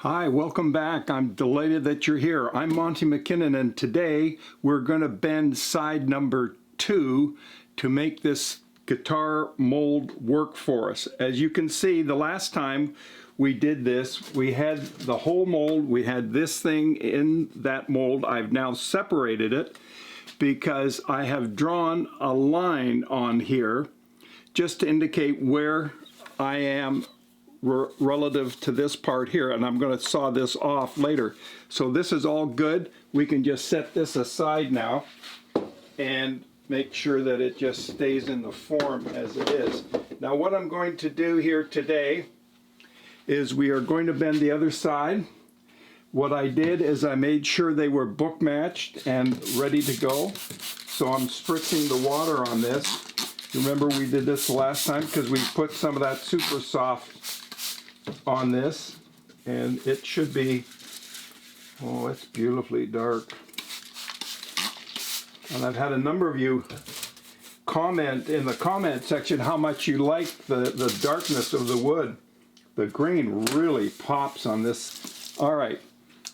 Hi, welcome back. I'm delighted that you're here. I'm Monty McKinnon, and today we're going to bend side number 2 to make this guitar mold work for us. As you can see, the last time we did this, we had the whole mold. We had this thing in that mold. I've now separated it because I have drawn a line on here just to indicate where I am relative to this part here, and I'm going to saw this off later. So this is all good. We can just set this aside now and make sure that it just stays in the form as it is. Now what I'm going to do here today is we are going to bend the other side. What I did is I made sure they were book matched and ready to go. So I'm spritzing the water on this. Remember we did this the last time because we put some of that super soft on this, and it should be, oh, it's beautifully dark. And I've had a number of you comment in the comment section how much you like the darkness of the wood. The green really pops on this. All right,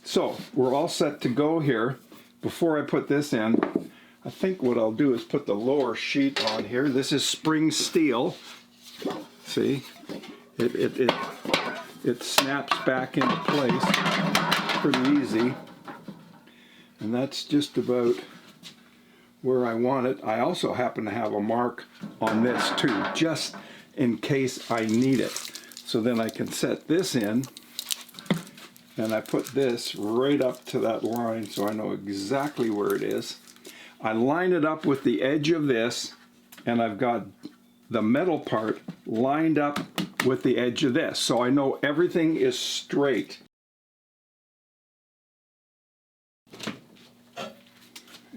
so we're all set to go here. Before I put this in, I think what I'll do is put the lower sheet on here. This is spring steel. See, it snaps back into place pretty easy, and that's just about where I want it. I also happen to have a mark on this too, just in case I need it. So then I can set this in, and I put this right up to that line so I know exactly where it is. I line it up with the edge of this, and I've got the metal part lined up with the edge of this, so I know everything is straight.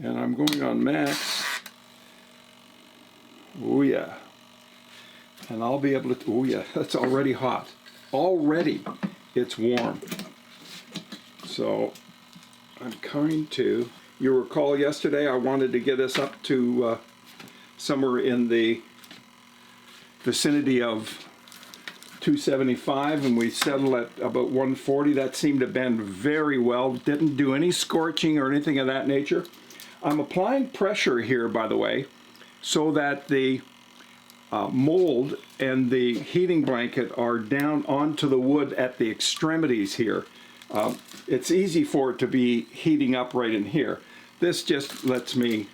And I'm going on max. Oh yeah. And I'll be able to, oh yeah, that's already hot. Already it's warm. So I'm going to, you recall yesterday I wanted to get us up to somewhere in the vicinity of 275, and we settled at about 140. That seemed to bend very well. Didn't do any scorching or anything of that nature. I'm applying pressure here, by the way, so that the mold and the heating blanket are down onto the wood at the extremities here. It's easy for it to be heating up right in here. This just lets me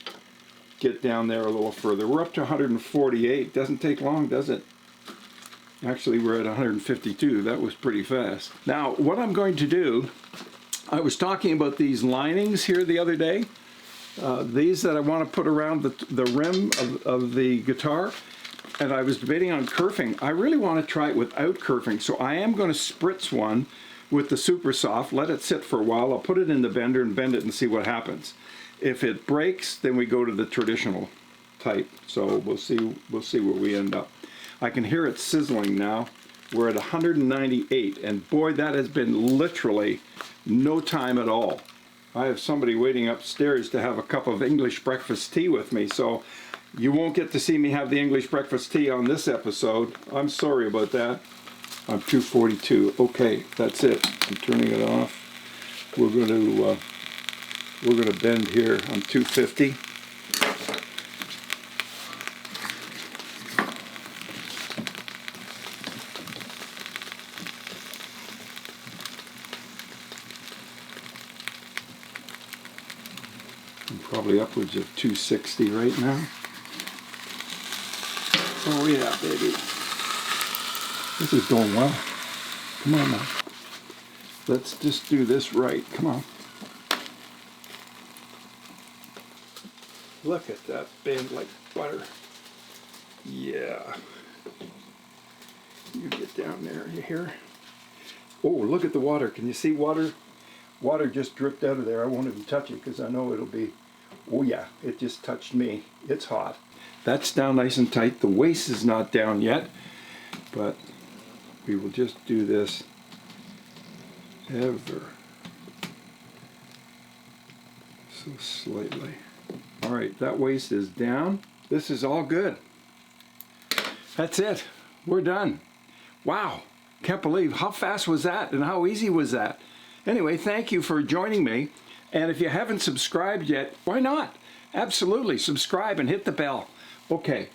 get down there a little further. We're up to 148. Doesn't take long, does it? Actually, we're at 152. That was pretty fast. Now, what I'm going to do, I was talking about these linings here the other day. These that I want to put around the rim of the guitar. And I was debating on kerfing. I really want to try it without kerfing. So I am going to spritz one with the super soft, let it sit for a while. I'll put it in the bender and bend it and see what happens. If it breaks, then we go to the traditional type. So we'll see where we end up. I can hear it sizzling now. We're at 198, and boy, that has been literally no time at all. I have somebody waiting upstairs to have a cup of English breakfast tea with me, so you won't get to see me have the English breakfast tea on this episode. I'm sorry about that. I'm 242. Okay, that's it. I'm turning it off. We're going to bend here. I'm 250. I'm probably upwards of 260 right now. Oh yeah, baby. This is going well. Come on now. Let's just do this right. Come on. Look at that bend like butter. Yeah. You get down there, you hear? Oh, look at the water. Can you see water? Water just dripped out of there. I won't even touch it because I know it'll be, oh yeah, it just touched me. It's hot. That's down nice and tight. The waist is not down yet, but we will just do this ever so slightly. All right, that waist is down. This is all good. That's it. We're done. Wow. Can't believe how fast was that and how easy was that. Anyway, thank you for joining me. And if you haven't subscribed yet, why not? Absolutely, subscribe and hit the bell. Okay,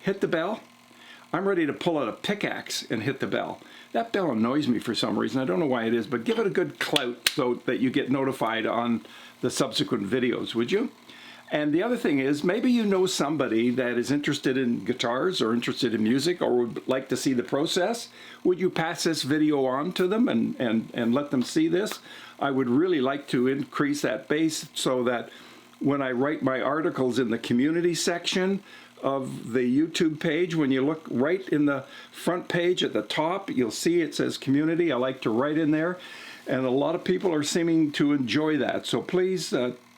hit the bell. I'm ready to pull out a pickaxe and hit the bell. That bell annoys me for some reason. I don't know why it is, but give it a good clout so that you get notified on the subsequent videos, would you? And the other thing is, maybe you know somebody that is interested in guitars or interested in music or would like to see the process. Would you pass this video on to them and let them see this? I would really like to increase that base so that when I write my articles in the community section of the YouTube page, when you look right in the front page at the top, you'll see it says community. I like to write in there, and a lot of people are seeming to enjoy that. So please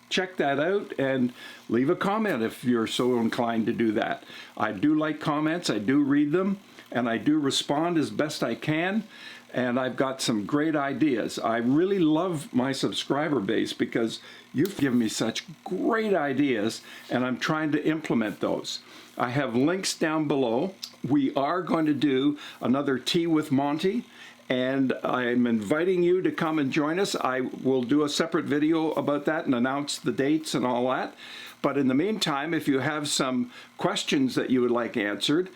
check that out and leave a comment if you're so inclined to do that. I do like comments, I do read them, and I do respond as best I can. And I've got some great ideas. I really love my subscriber base because you've given me such great ideas, and I'm trying to implement those. I have links down below. We are going to do another Tea with Monty, and I'm inviting you to come and join us. I will do a separate video about that and announce the dates and all that. But in the meantime, if you have some questions that you would like answered,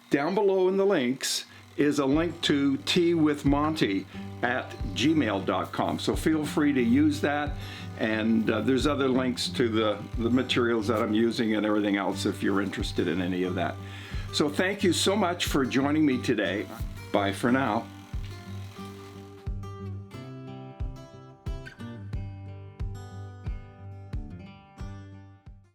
down below in the links is a link to teawithmonty@gmail.com. So feel free to use that. And there's other links to the materials that I'm using and everything else if you're interested in any of that. So thank you so much for joining me today. Bye for now.